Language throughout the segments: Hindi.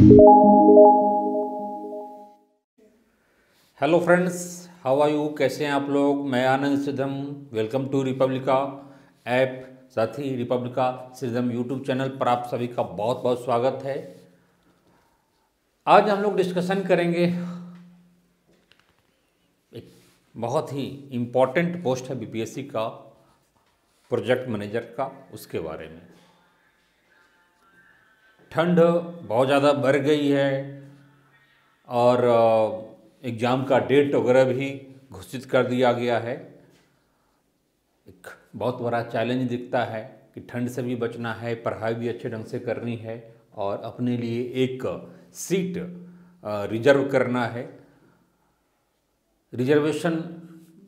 Hello friends, how are you? कैसे हैं आप लोग? मैं आनंद सिद्धम, वेलकम टू रिपब्लिका ऐप। साथ ही रिपब्लिका सिद्धम यूट्यूब चैनल पर आप सभी का बहुत बहुत स्वागत है। आज हम लोग डिस्कशन करेंगे, एक बहुत ही इम्पॉर्टेंट पोस्ट है बीपीएससी का, प्रोजेक्ट मैनेजर का, उसके बारे में। ठंड बहुत ज़्यादा बढ़ गई है और एग्ज़ाम का डेट वगैरह भी घोषित कर दिया गया है। एक बहुत बड़ा चैलेंज दिखता है कि ठंड से भी बचना है, पढ़ाई भी अच्छे ढंग से करनी है और अपने लिए एक सीट रिजर्व करना है। रिजर्वेशन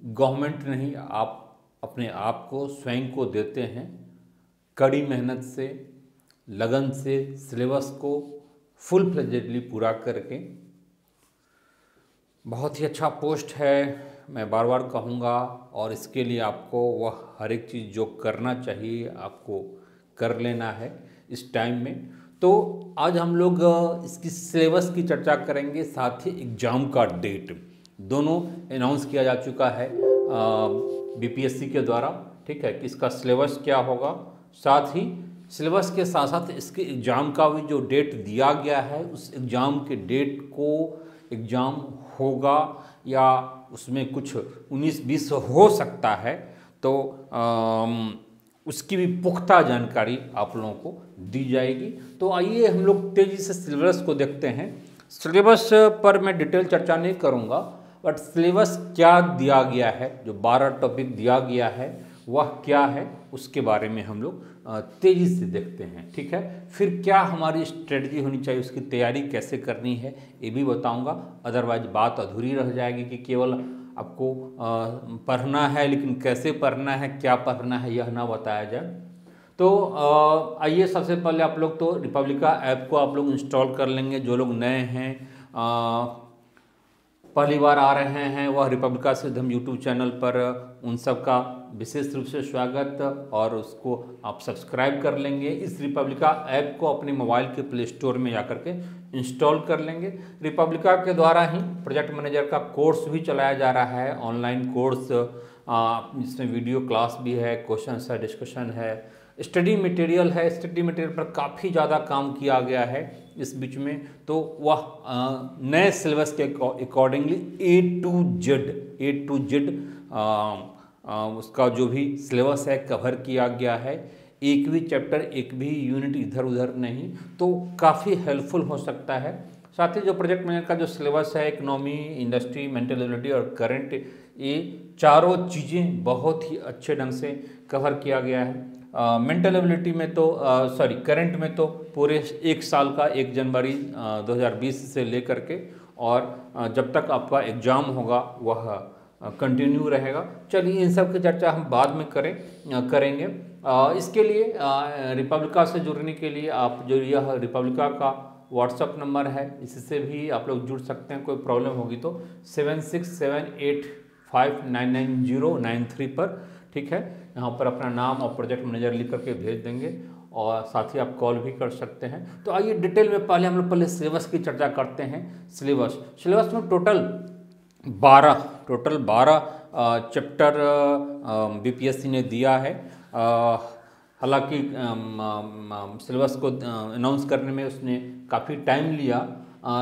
गवर्नमेंट नहीं, आप अपने आप को स्वयं को देते हैं। कड़ी मेहनत से, लगन से सिलेबस को फुल फ्लेजेडली पूरा करके। बहुत ही अच्छा पोस्ट है, मैं बार बार कहूँगा, और इसके लिए आपको वह हर एक चीज़ जो करना चाहिए आपको कर लेना है इस टाइम में। तो आज हम लोग इसकी सिलेबस की चर्चा करेंगे, साथ ही एग्ज़ाम का डेट दोनों अनाउंस किया जा चुका है बीपीएससी के द्वारा। ठीक है कि इसका सिलेबस क्या होगा, साथ ही सिलेबस के साथ साथ इसके एग्ज़ाम का भी जो डेट दिया गया है, उस एग्ज़ाम के डेट को एग्ज़ाम होगा या उसमें कुछ 19-20 हो सकता है, तो उसकी भी पुख्ता जानकारी आप लोगों को दी जाएगी। तो आइए हम लोग तेज़ी से सिलेबस को देखते हैं। सिलेबस पर मैं डिटेल चर्चा नहीं करूँगा, बट सिलेबस क्या दिया गया है, जो 12 टॉपिक दिया गया है वह क्या है, उसके बारे में हम लोग तेज़ी से देखते हैं। ठीक है, फिर क्या हमारी स्ट्रेटजी होनी चाहिए, उसकी तैयारी कैसे करनी है ये भी बताऊंगा। अदरवाइज बात अधूरी रह जाएगी कि केवल आपको पढ़ना है, लेकिन कैसे पढ़ना है, क्या पढ़ना है, यह ना बताया जाए। तो आइए, सबसे पहले आप लोग तो रिपब्लिका ऐप को आप लोग इंस्टॉल कर लेंगे। जो लोग नए हैं, पहली बार आ रहे हैं, वह रिपब्लिका सिद्धम यूट्यूब चैनल पर, उन सब का विशेष रूप से स्वागत, और उसको आप सब्सक्राइब कर लेंगे। इस रिपब्लिका ऐप को अपने मोबाइल के प्ले स्टोर में जाकर के इंस्टॉल कर लेंगे। रिपब्लिका के द्वारा ही प्रोजेक्ट मैनेजर का कोर्स भी चलाया जा रहा है, ऑनलाइन कोर्स, जिसमें वीडियो क्लास भी है, क्वेश्चन है, डिस्कशन है, स्टडी मटेरियल है। स्टडी मटेरियल पर काफ़ी ज़्यादा काम किया गया है इस बीच में। तो वह नए सिलेबस के अकॉर्डिंगली ए टू जेड उसका जो भी सिलेबस है कवर किया गया है। एक भी चैप्टर, एक भी यूनिट इधर उधर नहीं, तो काफ़ी हेल्पफुल हो सकता है। साथ ही जो प्रोजेक्ट मैनेजर का जो सिलेबस है, इकोनॉमी, इंडस्ट्री, मेंटल एबिलिटी और करंट, ये चारों चीज़ें बहुत ही अच्छे ढंग से कवर किया गया है। मेंटल एबिलिटी में तो करंट में तो पूरे एक साल का 1 जनवरी 2020 से लेकर के और जब तक आपका एग्ज़ाम होगा वह कंटिन्यू रहेगा। चलिए, इन सब की चर्चा हम बाद में करेंगे। इसके लिए रिपब्लिका से जुड़ने के लिए आप जो यह रिपब्लिका का व्हाट्सअप नंबर है, इससे भी आप लोग जुड़ सकते हैं। कोई प्रॉब्लम होगी तो 7678599093 पर, ठीक है, यहाँ पर अपना नाम और प्रोजेक्ट मैनेजर लिख करके भेज देंगे, और साथ ही आप कॉल भी कर सकते हैं। तो आइए डिटेल में पहले हम लोग सिलेबस की चर्चा करते हैं। सिलेबस में टोटल 12 चैप्टर बीपीएससी ने दिया है। हालांकि सिलेबस को अनाउंस करने में उसने काफ़ी टाइम लिया,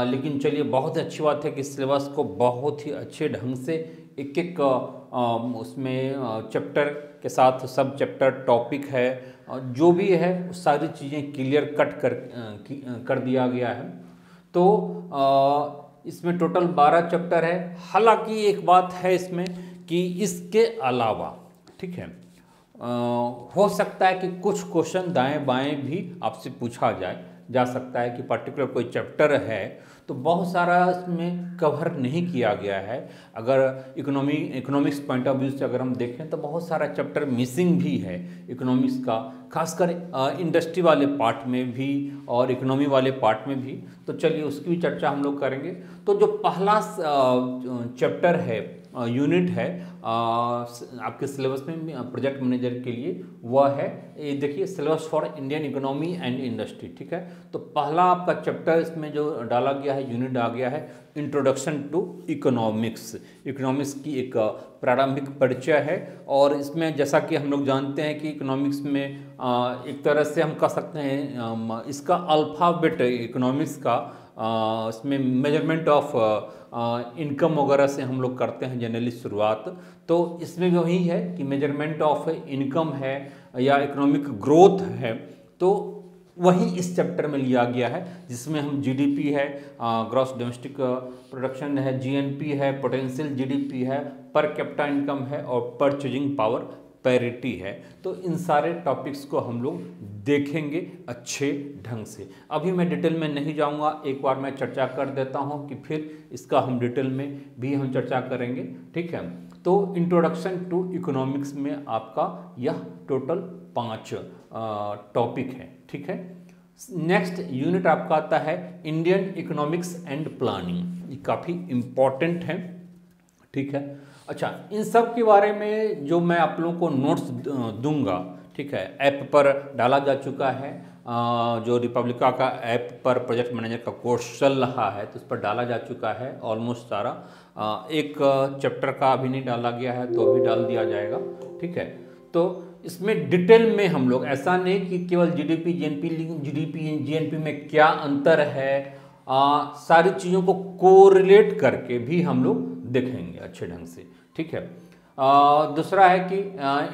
लेकिन चलिए, बहुत अच्छी बात है कि सिलेबस को बहुत ही अच्छे ढंग से एक एक उसमें चैप्टर के साथ सब चैप्टर, टॉपिक है, जो भी है सारी चीज़ें क्लियर कट कर दिया गया है। तो इसमें टोटल 12 चैप्टर है। हालांकि एक बात है इसमें कि इसके अलावा, ठीक है, हो सकता है कि कुछ क्वेश्चन दाएं बाएं भी आपसे पूछा जा सकता है कि पर्टिकुलर कोई चैप्टर है तो बहुत सारा इसमें कवर नहीं किया गया है। अगर इकोनॉमिक्स पॉइंट ऑफ व्यू से अगर हम देखें तो बहुत सारा चैप्टर मिसिंग भी है इकोनॉमिक्स का, खासकर इंडस्ट्री वाले पार्ट में भी और इकोनॉमी वाले पार्ट में भी। तो चलिए, उसकी भी चर्चा हम लोग करेंगे। तो जो पहला चैप्टर है यूनिट है आपके सिलेबस में प्रोजेक्ट मैनेजर के लिए, वह है ये देखिए syllabus for Indian economy and industry. ठीक है, तो पहला आपका चैप्टर इसमें जो डाला गया है, यूनिट आ गया है इंट्रोडक्शन टू इकोनॉमिक्स। इकोनॉमिक्स की एक प्रारंभिक परिचय है, और इसमें जैसा कि हम लोग जानते हैं कि इकोनॉमिक्स में एक तरह से हम कह सकते हैं इसका अल्फ़ाबेट इकोनॉमिक्स का इसमें मेजरमेंट ऑफ इनकम वगैरह से हम लोग करते हैं जनरली शुरुआत। तो इसमें वही है कि मेजरमेंट ऑफ इनकम है या इकोनॉमिक ग्रोथ है, तो वही इस चैप्टर में लिया गया है, जिसमें हम जीडीपी है, ग्रॉस डोमेस्टिक प्रोडक्शन है, जीएनपी है, पोटेंशियल जीडीपी है, पर कैपिटा इनकम है, और परचेजिंग पावर पैरिटी है। तो इन सारे टॉपिक्स को हम लोग देखेंगे अच्छे ढंग से। अभी मैं डिटेल में नहीं जाऊंगा, एक बार मैं चर्चा कर देता हूं कि फिर इसका हम डिटेल में भी हम चर्चा करेंगे। ठीक है, तो इंट्रोडक्शन टू इकोनॉमिक्स में आपका यह टोटल 5 टॉपिक है। ठीक है, नेक्स्ट यूनिट आपका आता है इंडियन इकोनॉमिक्स एंड प्लानिंग। ये काफ़ी इम्पॉर्टेंट है। ठीक है, अच्छा, इन सब के बारे में जो मैं आप लोगों को नोट्स दूंगा, ठीक है, ऐप पर डाला जा चुका है, जो रिपब्लिका का ऐप पर प्रोजेक्ट मैनेजर का कोर्स चल रहा है, तो उस पर डाला जा चुका है ऑलमोस्ट सारा। एक चैप्टर का अभी नहीं डाला गया है, तो अभी डाल दिया जाएगा। ठीक है, तो इसमें डिटेल में हम लोग, ऐसा नहीं कि केवल जीडीपी जीएनपी में क्या अंतर है, सारी चीज़ों को कोरिलेट करके भी हम लोग देखेंगे अच्छे ढंग से। ठीक है, दूसरा है कि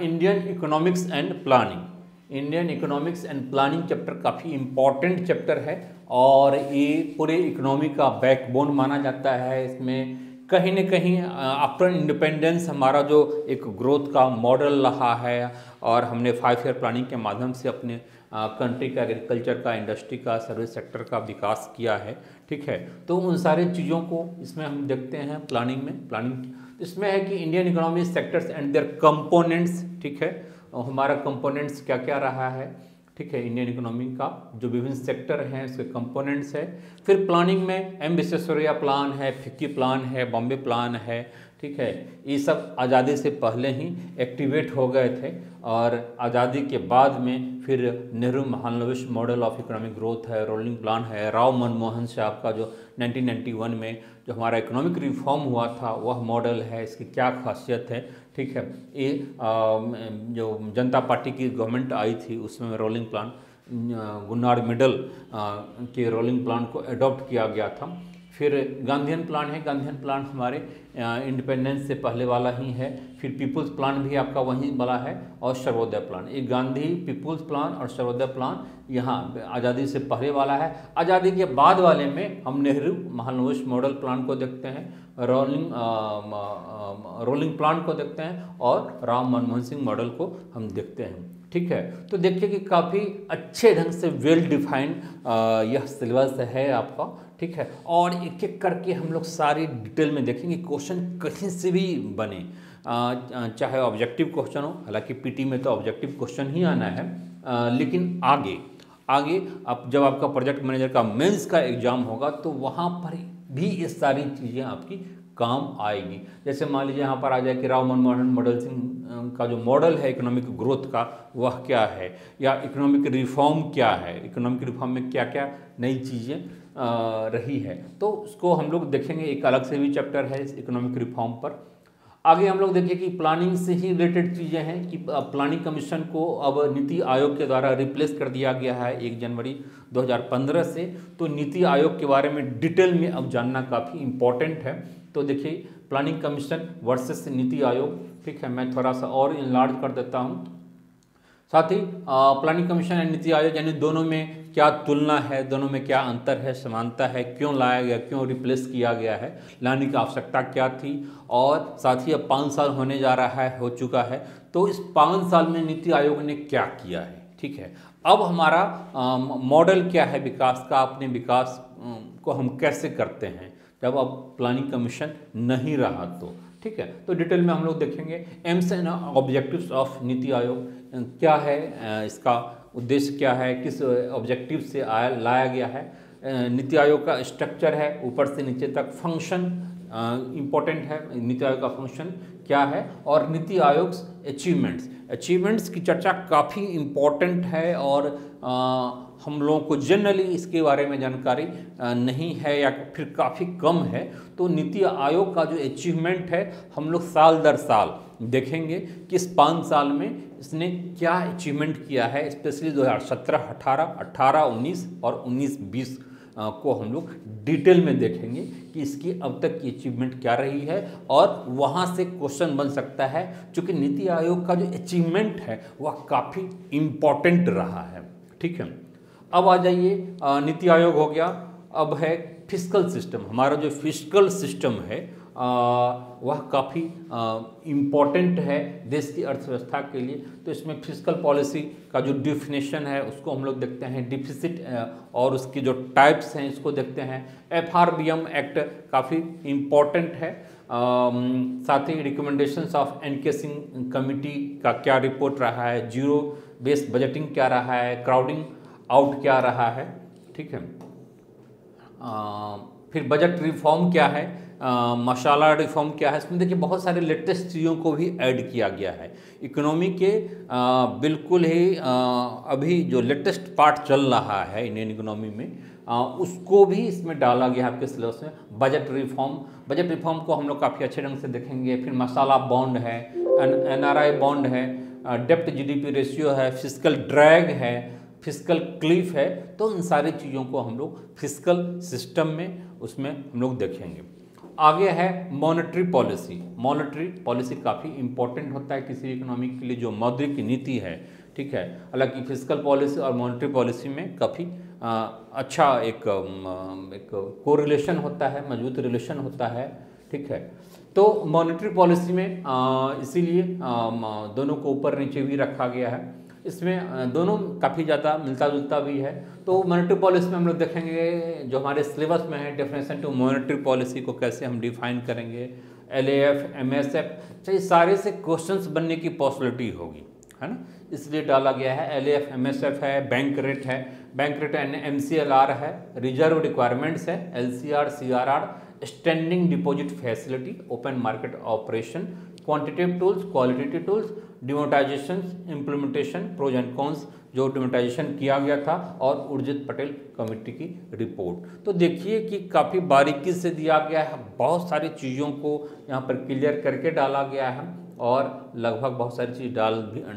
Indian economics and planning. Indian economics and planning chapter काफ़ी इम्पॉर्टेंट चैप्टर है, और ये पूरे इकोनॉमी का बैकबोन माना जाता है। इसमें कहीं न कहीं आफ्टर इंडिपेंडेंस हमारा जो एक ग्रोथ का मॉडल रहा है, और हमने 5 ईयर प्लानिंग के माध्यम से अपने कंट्री का, एग्रीकल्चर का, इंडस्ट्री का, सर्विस सेक्टर का विकास किया है। ठीक है, तो उन सारे चीज़ों को इसमें हम देखते हैं प्लानिंग में। प्लानिंग इसमें है कि Indian economy sectors and there components. ठीक है, हमारा कंपोनेंट्स क्या क्या रहा है। ठीक है, इंडियन इकोनॉमी का जो विभिन्न सेक्टर हैं उसके कंपोनेंट्स है। फिर प्लानिंग में एम विश्वेश्वरैया प्लान है, फिक्की प्लान है, बॉम्बे प्लान है। ठीक है, ये सब आज़ादी से पहले ही एक्टिवेट हो गए थे, और आज़ादी के बाद में फिर Nehru Mahalanobis model of economic growth है, रोलिंग प्लान है, राव मनमोहन साहब का जो 1991 में जो हमारा इकोनॉमिक रिफॉर्म हुआ था वह मॉडल है। इसकी क्या खासियत है। ठीक है, ये जो जनता पार्टी की गवर्नमेंट आई थी उसमें रोलिंग प्लान, गुन्नार मिडल के रोलिंग प्लान को एडॉप्ट किया गया था। फिर गांधीयन प्लान है, गांधीयन प्लान हमारे इंडिपेंडेंस से पहले वाला ही है। फिर पीपुल्स प्लान भी आपका वहीं वाला है, और सर्वोदय प्लान। एक गांधी पीपुल्स प्लान और सर्वोदय प्लान यहाँ आज़ादी से पहले वाला है। आज़ादी के बाद वाले में हम नेहरू महालनोबिस मॉडल प्लान को देखते हैं, रोलिंग प्लान को देखते हैं, और राव मनमोहन सिंह मॉडल को हम देखते हैं। ठीक है, तो देखिए कि काफ़ी अच्छे ढंग से वेल डिफाइंड यह सिलेबस है आपका। ठीक है, और एक एक करके हम लोग सारी डिटेल में देखेंगे। क्वेश्चन कहीं से भी बने, चाहे ऑब्जेक्टिव क्वेश्चन हो, हालांकि पीटी में तो ऑब्जेक्टिव क्वेश्चन ही आना है, लेकिन आगे आप जब आपका प्रोजेक्ट मैनेजर का मेंस का एग्जाम होगा तो वहाँ पर भी ये सारी चीज़ें आपकी काम आएगी। जैसे मान लीजिए यहाँ पर आ जाए कि राव मनमोहन मॉडल सिंह का जो मॉडल है इकोनॉमिक ग्रोथ का वह क्या है, या इकोनॉमिक रिफॉर्म क्या है, इकोनॉमिक रिफॉर्म में क्या क्या नई चीज़ें रही है, तो उसको हम लोग देखेंगे। एक अलग से भी चैप्टर है इस इकोनॉमिक रिफॉर्म पर। आगे हम लोग देखिए कि प्लानिंग से ही रिलेटेड चीज़ें हैं कि प्लानिंग कमीशन को अब नीति आयोग के द्वारा रिप्लेस कर दिया गया है 1 जनवरी 2015 से। तो नीति आयोग के बारे में डिटेल में अब जानना काफ़ी इम्पॉर्टेंट है। तो देखिए planning commission versus NITI Aayog. ठीक है, मैं थोड़ा सा और इनलार्ज कर देता हूँ। साथ ही planning commission and NITI Aayog यानी दोनों में क्या तुलना है, दोनों में क्या अंतर है, समानता है, क्यों लाया गया, क्यों रिप्लेस किया गया है, लाने की आवश्यकता क्या थी, और साथ ही अब 5 साल होने जा रहा है, हो चुका है, तो इस 5 साल में नीति आयोग ने क्या किया है। ठीक है, अब हमारा मॉडल क्या है विकास का, अपने विकास को हम कैसे करते हैं जब अब प्लानिंग कमीशन नहीं रहा तो। ठीक है, तो डिटेल में हम लोग देखेंगे AIIMS and objectives of NITI Aayog क्या है, इसका उद्देश्य क्या है, किस ऑब्जेक्टिव से लाया गया है, नीति आयोग का स्ट्रक्चर है ऊपर से नीचे तक, फंक्शन इम्पोर्टेंट है नीति आयोग का फंक्शन क्या है, और नीति आयोग अचीवमेंट्स की चर्चा काफ़ी इम्पोर्टेंट है, और हम लोगों को जनरली इसके बारे में जानकारी नहीं है या फिर काफ़ी कम है। तो नीति आयोग का जो अचीवमेंट है हम लोग साल दर साल देखेंगे कि इस 5 साल में इसने क्या अचीवमेंट किया है, स्पेशली 2017, 18, 19 और 19-20 को हम लोग डिटेल में देखेंगे कि इसकी अब तक की अचीवमेंट क्या रही है, और वहाँ से क्वेश्चन बन सकता है, क्योंकि नीति आयोग का जो अचीवमेंट है वह काफ़ी इम्पॉर्टेंट रहा है। ठीक है, अब आ जाइए, नीति आयोग हो गया, अब है फिस्कल सिस्टम। हमारा जो फिस्कल सिस्टम है वह काफ़ी इम्पॉर्टेंट है देश की अर्थव्यवस्था के लिए। तो इसमें फिस्कल पॉलिसी का जो डिफिनेशन है उसको हम लोग देखते हैं, डिफिसिट और उसकी जो टाइप्स हैं इसको देखते हैं। FRBM एक्ट काफ़ी इम्पॉर्टेंट है, साथ ही रिकमेंडेशंस ऑफ एनकेसिंग कमिटी का क्या रिपोर्ट रहा है, जीरो बेस्ड बजटिंग क्या रहा है, क्राउडिंग आउट क्या रहा है। ठीक है, फिर बजट रिफॉर्म क्या है, मसाला रिफॉर्म क्या है। इसमें देखिए बहुत सारे लेटेस्ट चीज़ों को भी ऐड किया गया है। इकोनॉमी के बिल्कुल ही अभी जो लेटेस्ट पार्ट चल रहा है इंडियन इकोनॉमी में उसको भी इसमें डाला गया है आपके सिलेबस में। बजट रिफॉर्म को हम लोग काफ़ी अच्छे ढंग से देखेंगे। फिर मसाला बॉन्ड है, NRI बॉन्ड है, डेप्ट GDP रेशियो है, फिस्कल ड्रैग है, फिस्कल क्लिफ है। तो इन सारी चीज़ों को हम लोग फिस्कल सिस्टम में उसमें हम लोग देखेंगे। आगे है मॉनेटरी पॉलिसी काफ़ी इंपॉर्टेंट होता है किसी इकोनॉमी के लिए, जो मौद्रिक नीति है। ठीक है, हालांकि फिस्कल पॉलिसी और मॉनेटरी पॉलिसी में काफ़ी अच्छा एक कोरिलेशन होता है, मजबूत रिलेशन होता है। ठीक है, तो मॉनेटरी पॉलिसी में इसीलिए दोनों को ऊपर नीचे भी रखा गया है। इसमें दोनों काफ़ी ज़्यादा मिलता जुलता भी है। तो मॉनेटरी पॉलिसी में हम लोग देखेंगे जो हमारे सिलेबस में है, डेफिनेशन टू मॉनेटरी पॉलिसी को कैसे हम डिफाइन करेंगे, LAF, MSF, चाहिए सारे से क्वेश्चंस बनने की पॉसिबिलिटी होगी, है ना, इसलिए डाला गया है। LAF, MSF है, बैंक रेट MCLR है, रिजर्व रिक्वायरमेंट्स है, LCR, CRR, standing deposit facility, open market operation, quantitative tools, qualitative tools, demonetisation, implementation, pros and cons, जो डिमोनेटाइजेशन किया गया था, और उर्जित पटेल कमेटी की रिपोर्ट। तो देखिए कि काफ़ी बारीकी से दिया गया है, बहुत सारी चीज़ों को यहाँ पर क्लियर करके डाला गया है, और लगभग बहुत सारी चीज़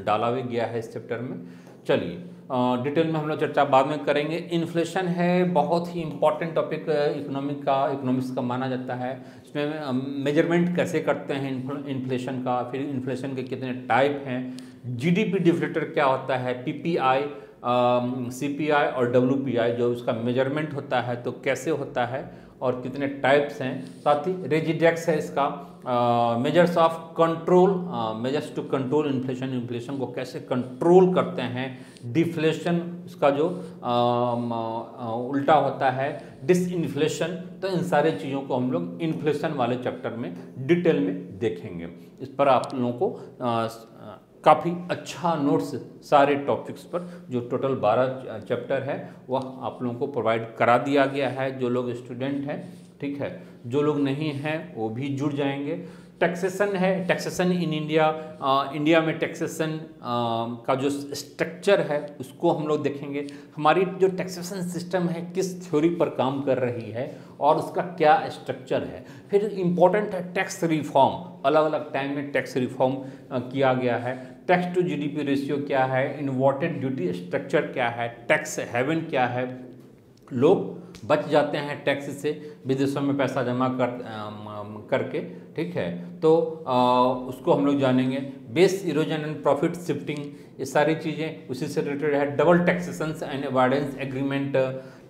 डाला भी गया है इस चैप्टर में। चलिए डिटेल में हम लोग चर्चा बाद में करेंगे। इन्फ्लेशन है बहुत ही इम्पॉर्टेंट टॉपिक इकोनॉमिक्स का माना जाता है। इसमें मेजरमेंट कैसे करते हैं इन्फ्लेशन का, फिर इन्फ्लेशन के कितने टाइप हैं, GDP डिफ्लेटर क्या होता है, PPI, CPI और WPI जो उसका मेजरमेंट होता है तो कैसे होता है और कितने टाइप्स हैं। साथ ही रेजिडेक्स है इसका, measures of control, measures to control inflation को कैसे कंट्रोल करते हैं। डिफ्लेशन उसका जो उल्टा होता है डिसइन्फ्लेशन। तो इन सारी चीज़ों को हम लोग इन्फ्लेशन वाले चैप्टर में डिटेल में देखेंगे। इस पर आप लोगों को काफ़ी अच्छा नोट्स सारे टॉपिक्स पर, जो टोटल 12 चैप्टर है, वह आप लोगों को प्रोवाइड करा दिया गया है। जो लोग स्टूडेंट हैं, ठीक है, जो लोग नहीं हैं वो भी जुड़ जाएंगे। टैक्सेशन है, टैक्सेशन इन इंडिया में टैक्सेशन का जो स्ट्रक्चर है उसको हम लोग देखेंगे। हमारी जो टैक्सेशन सिस्टम है किस थ्योरी पर काम कर रही है और उसका क्या स्ट्रक्चर है। फिर इम्पोर्टेंट है टैक्स रिफॉर्म, अलग अलग टाइम में टैक्स रिफॉर्म किया गया है। टैक्स टू GDP रेशियो क्या है, इन्वर्टेड ड्यूटी स्ट्रक्चर क्या है, टैक्स हेवन क्या है, लोग बच जाते हैं टैक्स से विदेशों में पैसा जमा करके, ठीक है, तो उसको हम लोग जानेंगे। Base erosion and profit shifting, ये सारी चीज़ें उसी से रिलेटेड है। Double taxation and avoidance agreement,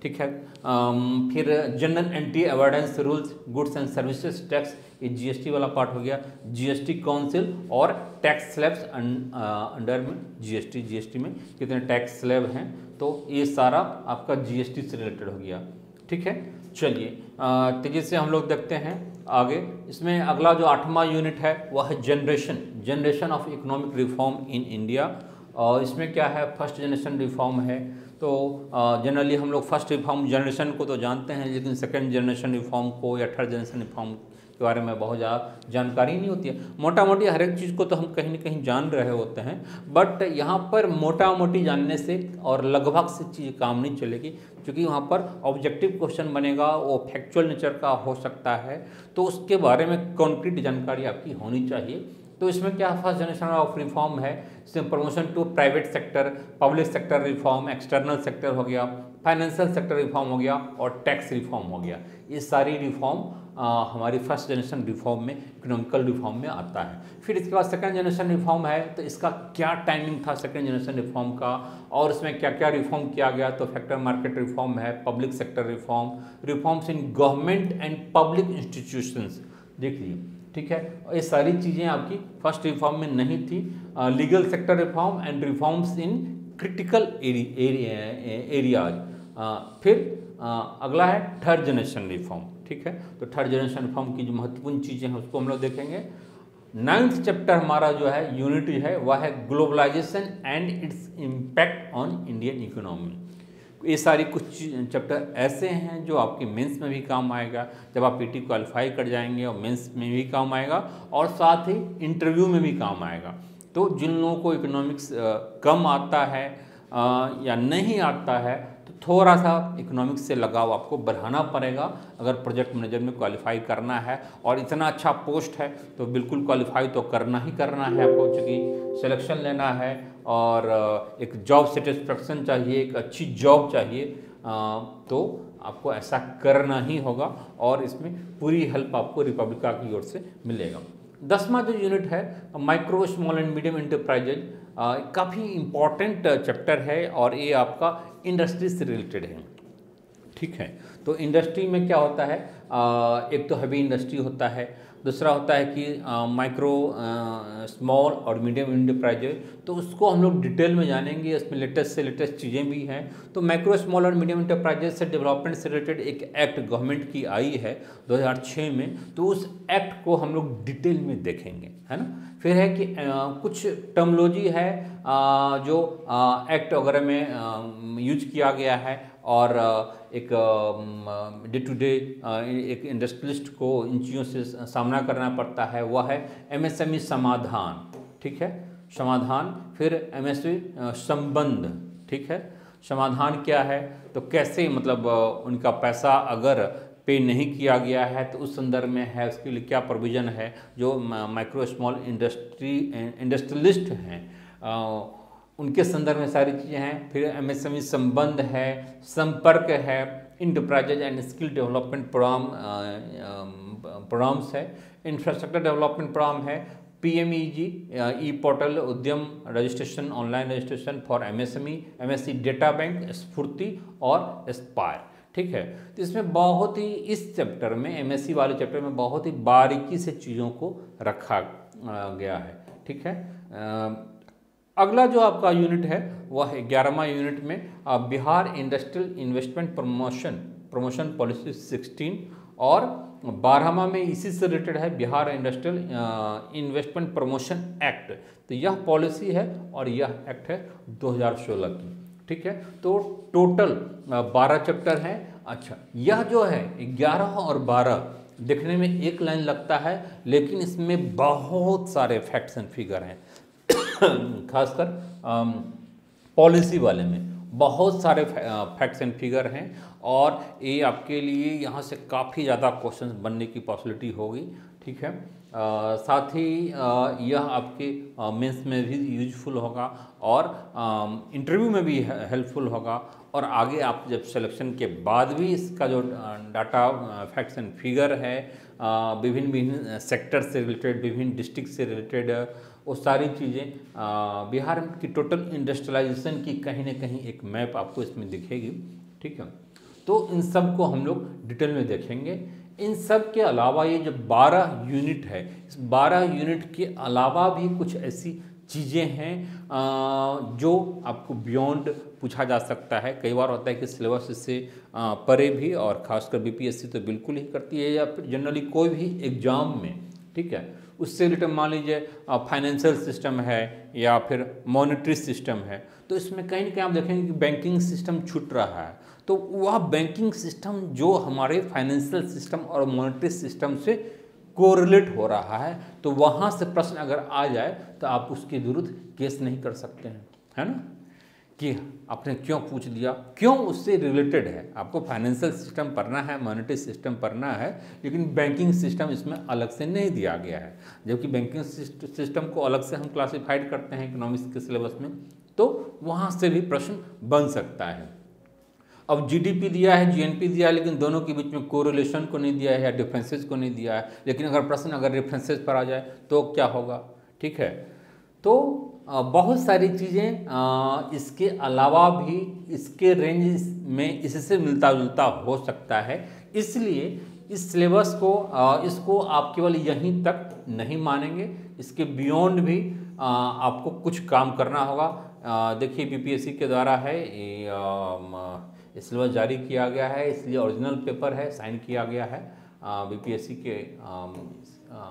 ठीक है, फिर general anti avoidance rules, goods and services tax, ये GST वाला पार्ट हो गया। GST काउंसिल और टैक्स स्लैब्स अंडर में GST में कितने टैक्स स्लैब हैं, तो ये सारा आपका GST से रिलेटेड हो गया। ठीक है, चलिए तेजी से हम लोग देखते हैं आगे। इसमें अगला जो 8वां यूनिट है वह है generation of economic reform in India. और इसमें क्या है, फर्स्ट जनरेशन रिफॉर्म है, तो जनरली हम लोग फर्स्ट रिफॉर्म जनरेशन को तो जानते हैं, लेकिन सेकेंड जनरेशन रिफॉर्म को या थर्ड जनरेशन रिफॉर्म के बारे में बहुत ज़्यादा जानकारी नहीं होती है। मोटा मोटी हर एक चीज़ को तो हम कहीं ना कहीं जान रहे होते हैं, बट यहाँ पर मोटा मोटी जानने से और लगभग से चीज़ काम नहीं चलेगी, क्योंकि वहाँ पर ऑब्जेक्टिव क्वेश्चन बनेगा, वो फैक्चुअल नेचर का हो सकता है, तो उसके बारे में कॉन्क्रीट जानकारी आपकी होनी चाहिए। तो इसमें क्या फर्स्ट जनरेशन ऑफ रिफॉर्म है, इसमें promotion to private sector, public sector reform, external sector हो गया, फाइनेंशियल सेक्टर रिफॉर्म हो गया और टैक्स रिफॉर्म हो गया। ये सारी रिफॉर्म हमारी फर्स्ट जनरेशन रिफॉर्म में, इकोनॉमिकल रिफॉर्म में आता है। फिर इसके बाद सेकंड जनरेशन रिफॉर्म है, तो इसका क्या टाइमिंग था सेकंड जनरेशन रिफॉर्म का और इसमें क्या क्या रिफॉर्म किया गया। तो फैक्टर मार्केट रिफॉर्म है, public sector reform, reforms in government and public institutions, देख लीजिए, ठीक है। ये सारी चीज़ें आपकी फर्स्ट रिफॉर्म में नहीं थी। Legal sector reform and reforms in critical areas. फिर अगला है थर्ड जनरेशन रिफॉर्म, ठीक है। तो थर्ड जनरेशन रिफॉर्म की जो महत्वपूर्ण चीज़ें हैं उसको हम लोग देखेंगे। 9th चैप्टर हमारा जो है यूनिट है वह है globalisation and its impact on Indian economy. ये सारी कुछ चैप्टर ऐसे हैं जो आपके मेंस में भी काम आएगा, जब आप पीटी क्वालिफाई कर जाएंगे, और मेंस में भी काम आएगा और साथ ही इंटरव्यू में भी काम आएगा। तो जिन लोगों को इकोनॉमिक्स कम आता है या नहीं आता है, तो थोड़ा सा इकोनॉमिक्स से लगाव आपको बढ़ाना पड़ेगा अगर प्रोजेक्ट मैनेजर में क्वालिफाई करना है। और इतना अच्छा पोस्ट है तो बिल्कुल क्वालिफाई तो करना ही करना है आपको, क्योंकि सिलेक्शन लेना है और एक जॉब सेटिस्फेक्शन चाहिए, एक अच्छी जॉब चाहिए, तो आपको ऐसा करना ही होगा और इसमें पूरी हेल्प आपको रिपब्लिका की ओर से मिलेगा। 10वां जो यूनिट है micro small and medium enterprises, काफ़ी इम्पॉर्टेंट चैप्टर है और ये आपका इंडस्ट्री से रिलेटेड है, ठीक है। तो इंडस्ट्री में क्या होता है, एक तो हैवी इंडस्ट्री होता है, दूसरा होता है कि माइक्रो स्मॉल और मीडियम इंटरप्राइजेज, तो उसको हम लोग डिटेल में जानेंगे। इसमें लेटेस्ट से लेटेस्ट चीज़ें भी हैं। तो माइक्रो स्मॉल और मीडियम इंटरप्राइजेज से डेवलपमेंट से रिलेटेड एक एक्ट गवर्नमेंट की आई है 2006 में, तो उस एक्ट को हम लोग डिटेल में देखेंगे, है ना। फिर है कि कुछ टर्मोलॉजी है जो एक्ट वगैरह में यूज किया गया है और एक डे टू डे एक इंडस्ट्रियलिस्ट को इन चीज़ों से सामना करना पड़ता है, वह है एमएसएमई समाधान, ठीक है, समाधान। फिर एमएसएमई संबंध, ठीक है। समाधान क्या है, तो कैसे मतलब उनका पैसा अगर पे नहीं किया गया है तो उस संदर्भ में है, उसके लिए क्या प्रोविज़न है। जो माइक्रो स्मॉल इंडस्ट्रियलिस्ट हैं उनके संदर्भ में सारी चीज़ें हैं। फिर एमएसएमई संबंध है, संपर्क है, enterprises and skill development programmes है, इंफ्रास्ट्रक्चर डेवलपमेंट प्रोग्राम है, PMEG e portal Udyam registration, online registration for MSE data bank, Sfurti और एस्पायर, ठीक है। तो इसमें बहुत ही इस चैप्टर में, एमएससी वाले चैप्टर में बहुत ही बारीकी से चीज़ों को रखा गया है, ठीक है। अगला जो आपका यूनिट है वह है 11वां यूनिट में Bihar industrial investment promotion policy 16 और 12वां में इसी से रिलेटेड है Bihar industrial investment promotion act. तो यह पॉलिसी है और यह एक्ट है 2016 की, ठीक है। तो टोटल 12 चैप्टर हैं। अच्छा, यह जो है 11 और 12 देखने में एक लाइन लगता है, लेकिन इसमें बहुत सारे फैक्ट्स एंड फिगर हैं खासकर पॉलिसी वाले में बहुत सारे फैक्ट्स एंड फिगर हैं और ये आपके लिए यहाँ से काफ़ी ज़्यादा क्वेश्चंस बनने की पॉसिबिलिटी होगी, ठीक है। साथ ही यह आपके मेंस में भी यूजफुल होगा और इंटरव्यू में भी हेल्पफुल होगा और आगे आप जब सिलेक्शन के बाद भी इसका जो डाटा फैक्ट्स एंड फिगर है विभिन्न सेक्टर से रिलेटेड, विभिन्न डिस्ट्रिक्ट से रिलेटेड, वो सारी चीज़ें बिहार की टोटल इंडस्ट्रियलाइजेशन की कहीं ना कहीं एक मैप आपको इसमें दिखेगी, ठीक है। तो इन सब को हम लोग डिटेल में देखेंगे। इन सब के अलावा ये जो 12 यूनिट है, इस 12 यूनिट के अलावा भी कुछ ऐसी चीज़ें हैं जो आपको बियॉन्ड पूछा जा सकता है। कई बार होता है कि सिलेबस इससे परे भी, और खासकर बीपीएससी तो बिल्कुल ही करती है, या फिर जनरली कोई भी एग्जाम में, ठीक है, उससे रिलेटेड मान लीजिए फाइनेंशियल सिस्टम है या फिर मॉनेटरी सिस्टम है, तो इसमें कहीं ना कहीं आप देखेंगे कि बैंकिंग सिस्टम छूट रहा है। तो वह बैंकिंग सिस्टम जो हमारे फाइनेंशियल सिस्टम और मॉनेटरी सिस्टम से कोरिलेट हो रहा है, तो वहाँ से प्रश्न अगर आ जाए तो आप उसके विरुद्ध केस नहीं कर सकते हैं, है ना, कि आपने क्यों पूछ दिया, क्यों उससे रिलेटेड है। आपको फाइनेंशियल सिस्टम पढ़ना है, मॉनेटरी सिस्टम पढ़ना है, लेकिन बैंकिंग सिस्टम इसमें अलग से नहीं दिया गया है। जबकि बैंकिंग सिस्टम को अलग से हम क्लासीफाइड करते हैं इकोनॉमिक्स के सिलेबस में, तो वहाँ से भी प्रश्न बन सकता है। अब जीडीपी दिया है, जीएनपी दिया है, लेकिन दोनों के बीच में कोरिलेशन को नहीं दिया है या डिफरेंसेस को नहीं दिया है। लेकिन अगर प्रश्न अगर रेफरेंसेस पर आ जाए तो क्या होगा, ठीक है। तो बहुत सारी चीज़ें इसके अलावा भी इसके रेंज में इससे मिलता जुलता हो सकता है। इसलिए इस सिलेबस को इसको आप केवल यहीं तक नहीं मानेंगे, इसके बियॉन्ड भी आपको कुछ काम करना होगा। देखिए बीपीएससी के द्वारा है सिलेबस जारी किया गया है, इसलिए ओरिजिनल पेपर है, साइन किया गया है बीपीएससी के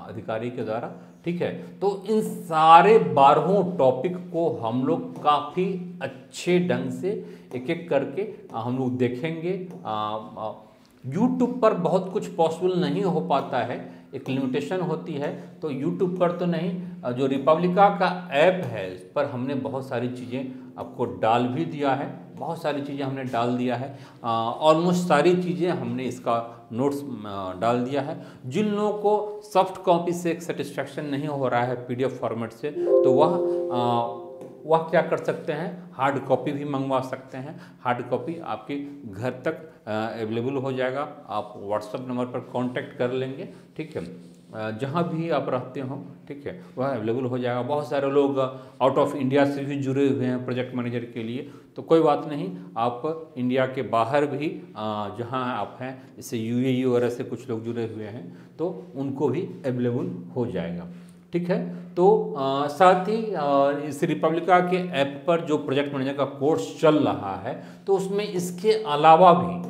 अधिकारी के द्वारा, ठीक है। तो इन सारे 12 टॉपिक को हम लोग काफ़ी अच्छे ढंग से एक एक करके हम लोग देखेंगे। यूट्यूब पर बहुत कुछ पॉसिबल नहीं हो पाता है, एक लिमिटेशन होती है, तो यूट्यूब पर तो नहीं, जो रिपब्लिका का ऐप है इस पर हमने बहुत सारी चीज़ें आपको डाल भी दिया है, बहुत सारी चीज़ें हमने डाल दिया है, ऑलमोस्ट सारी चीज़ें हमने इसका नोट्स डाल दिया है। जिन लोगों को सॉफ्ट कॉपी से एक सेटिस्फैक्शन नहीं हो रहा है पीडीएफ फॉर्मेट से, तो वह क्या कर सकते हैं, हार्ड कॉपी भी मंगवा सकते हैं। हार्ड कॉपी आपके घर तक अवेलेबल हो जाएगा, आप व्हाट्सएप नंबर पर कांटेक्ट कर लेंगे, ठीक है, जहाँ भी आप रहते हो, ठीक है, वह अवेलेबल हो जाएगा। बहुत सारे लोग आउट ऑफ इंडिया से भी जुड़े हुए हैं प्रोजेक्ट मैनेजर के लिए, तो कोई बात नहीं, आप इंडिया के बाहर भी जहाँ आप हैं, जैसे यूएई वगैरह से कुछ लोग जुड़े हुए हैं, तो उनको भी अवेलेबल हो जाएगा, ठीक है। तो साथ ही इस रिपब्लिका के ऐप पर जो प्रोजेक्ट मैनेजर का कोर्स चल रहा है, तो उसमें इसके अलावा भी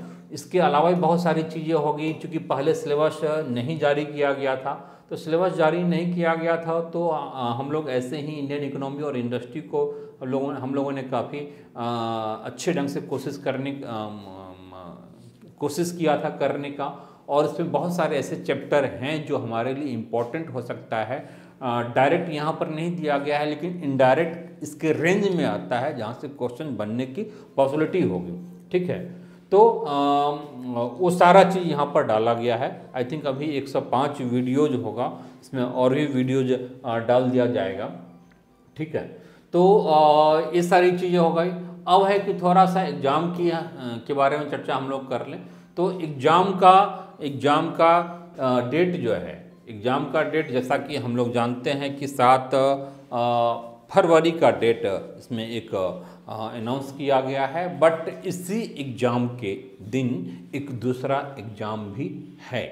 बहुत सारी चीज़ें होगी। चूँकि पहले सिलेबस नहीं जारी किया गया था, तो सिलेबस जारी नहीं किया गया था, तो हम लोग ऐसे ही इंडियन इकोनॉमी और इंडस्ट्री को हम लोगों ने काफ़ी अच्छे ढंग से कोशिश किया था करने का। और इसमें बहुत सारे ऐसे चैप्टर हैं जो हमारे लिए इम्पोर्टेंट हो सकता है, डायरेक्ट यहाँ पर नहीं दिया गया है, लेकिन इनडायरेक्ट इसके रेंज में आता है, जहाँ से क्वेश्चन बनने की पॉसिबिलिटी होगी, ठीक है। तो वो सारा चीज़ यहाँ पर डाला गया है। आई थिंक अभी 105 वीडियोज होगा, इसमें और भी वीडियोज डाल दिया जाएगा, ठीक है। तो ये सारी चीज़ें हो गई। अब है कि थोड़ा सा एग्ज़ाम के बारे में चर्चा हम लोग कर लें। तो एग्ज़ाम का डेट जो है, एग्ज़ाम का डेट जैसा कि हम लोग जानते हैं कि 7 फरवरी का डेट इसमें एक अनाउंस किया गया है। बट इसी एग्ज़ाम के दिन एक दूसरा एग्ज़ाम भी है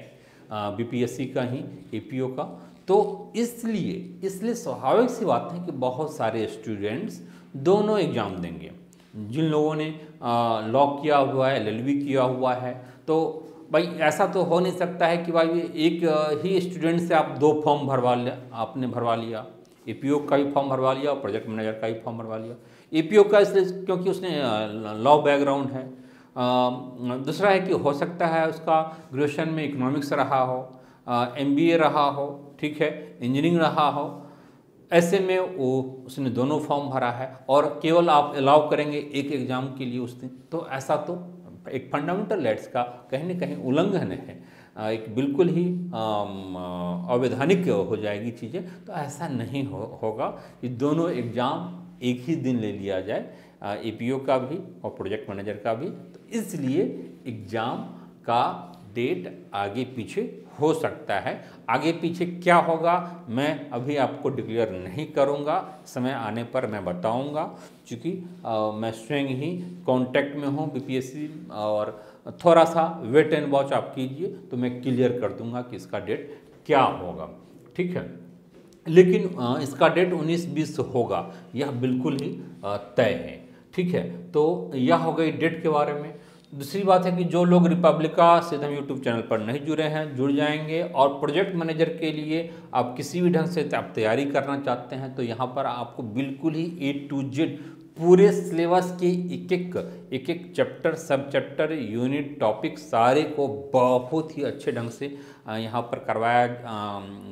बीपीएससी का ही, एपीओ का। तो इसलिए स्वाभाविक सी बात है कि बहुत सारे स्टूडेंट्स दोनों एग्ज़ाम देंगे। जिन लोगों ने लॉ किया हुआ है, एलएलबी किया हुआ है, तो भाई ऐसा तो हो नहीं सकता है कि भाई एक ही स्टूडेंट से आप 2 फॉर्म आपने भरवा लिया, एपीओ का भी फॉर्म भरवा लिया और प्रोजेक्ट मैनेजर का भी फॉर्म भरवा लिया। एपीओ का इसलिए क्योंकि उसने लॉ बैकग्राउंड है। दूसरा है कि हो सकता है उसका ग्रेजुएशन में इकोनॉमिक्स रहा हो, एमबीए रहा हो, ठीक है, इंजीनियरिंग रहा हो। ऐसे में उसने दोनों फॉर्म भरा है और केवल आप अलाउ करेंगे एक एग्ज़ाम के लिए उस दिन, तो ऐसा तो एक फंडामेंटल राइट्स का कहीं न कहीं उल्लंघन है, एक बिल्कुल ही अवैधानिक हो जाएगी चीज़ें। तो ऐसा नहीं होगा कि दोनों एग्ज़ाम एक ही दिन ले लिया जाए, एपीओ का भी और प्रोजेक्ट मैनेजर का भी। तो इसलिए एग्ज़ाम का डेट आगे पीछे हो सकता है। आगे पीछे क्या होगा मैं अभी आपको डिक्लेयर नहीं करूंगा, समय आने पर मैं बताऊंगा, क्योंकि मैं स्वयं ही कांटेक्ट में हूं बीपीएससी, और थोड़ा सा वेट एंड वॉच आप कीजिए तो मैं क्लियर कर दूंगा कि इसका डेट क्या होगा, ठीक है। लेकिन इसका डेट 19-20 होगा, यह बिल्कुल ही तय है, ठीक है। तो यह हो गई डेट के बारे में। दूसरी बात है कि जो लोग रिपब्लिका से हम यूट्यूब चैनल पर नहीं जुड़े हैं जुड़ जाएंगे, और प्रोजेक्ट मैनेजर के लिए आप किसी भी ढंग से आप तैयारी करना चाहते हैं तो यहाँ पर आपको बिल्कुल ही A to Z पूरे सिलेबस के एक एक चैप्टर, सब चैप्टर, यूनिट, टॉपिक सारे को बहुत ही अच्छे ढंग से यहाँ पर करवाया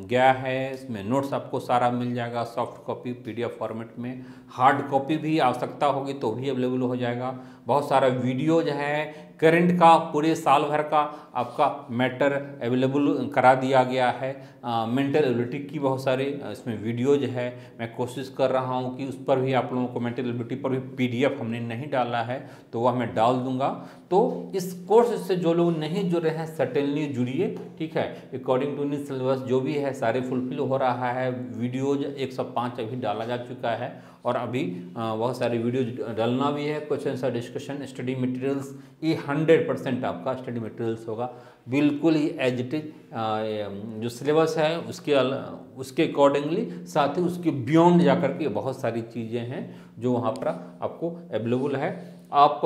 गया है। इसमें नोट्स आपको सारा मिल जाएगा, सॉफ्ट कॉपी PDF फॉर्मेट में, हार्ड कॉपी भी आवश्यकता होगी तो भी अवेलेबल हो जाएगा। बहुत सारा वीडियो जो है करंट का, पूरे साल भर का आपका मैटर अवेलेबल करा दिया गया है। मेंटल एबिलिटी की बहुत सारे इसमें वीडियो जो है मैं कोशिश कर रहा हूं कि उस पर भी आप लोगों को, मेंटल एबिलिटी पर भी PDF हमने नहीं डाला है तो वह मैं डाल दूंगा। तो इस कोर्स से जो लोग नहीं जुड़े हैं सर्टेनली जुड़िए, ठीक है। अकॉर्डिंग टू न्यू सिलेबस जो भी है सारे फुलफिल हो रहा है। वीडियोज 105 अभी डाला जा चुका है और अभी बहुत सारे वीडियो डालना भी है। Question answer discussion, study materials, ये 100% आपका स्टडी मटेरियल्स होगा, बिल्कुल ही एज इट इज जो सिलेबस है उसके अकॉर्डिंगली, साथ ही उसके बियॉन्ड जाकर के बहुत सारी चीज़ें हैं जो वहाँ पर आपको अवेलेबल है। आप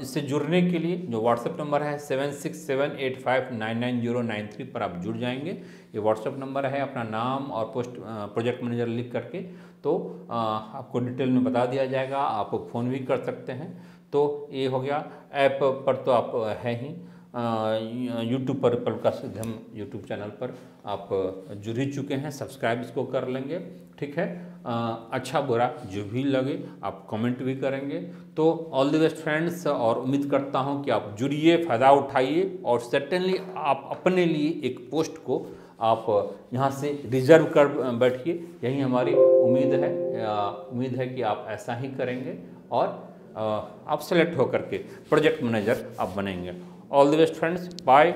इससे जुड़ने के लिए जो व्हाट्सएप नंबर है 7678599093 पर आप जुड़ जाएंगे। ये व्हाट्सएप नंबर है, अपना नाम और प्रोजेक्ट मैनेजर लिख करके तो आपको डिटेल में बता दिया जाएगा। आप फ़ोन भी कर सकते हैं। तो ये हो गया। ऐप पर तो आप है ही, यूट्यूब पर प्रकाश धम यूट्यूब चैनल पर आप जुड़ ही चुके हैं, सब्सक्राइब इसको कर लेंगे, ठीक है। अच्छा बुरा जो भी लगे आप कमेंट भी करेंगे। तो ऑल द बेस्ट फ्रेंड्स, और उम्मीद करता हूं कि आप जुड़िए, फ़ायदा उठाइए और सर्टेनली आप अपने लिए एक पोस्ट को आप यहाँ से रिजर्व कर बैठिए। यही हमारी उम्मीद है कि आप ऐसा ही करेंगे और आप सेलेक्ट होकर के प्रोजेक्ट मैनेजर आप बनेंगे। All the best friends, bye.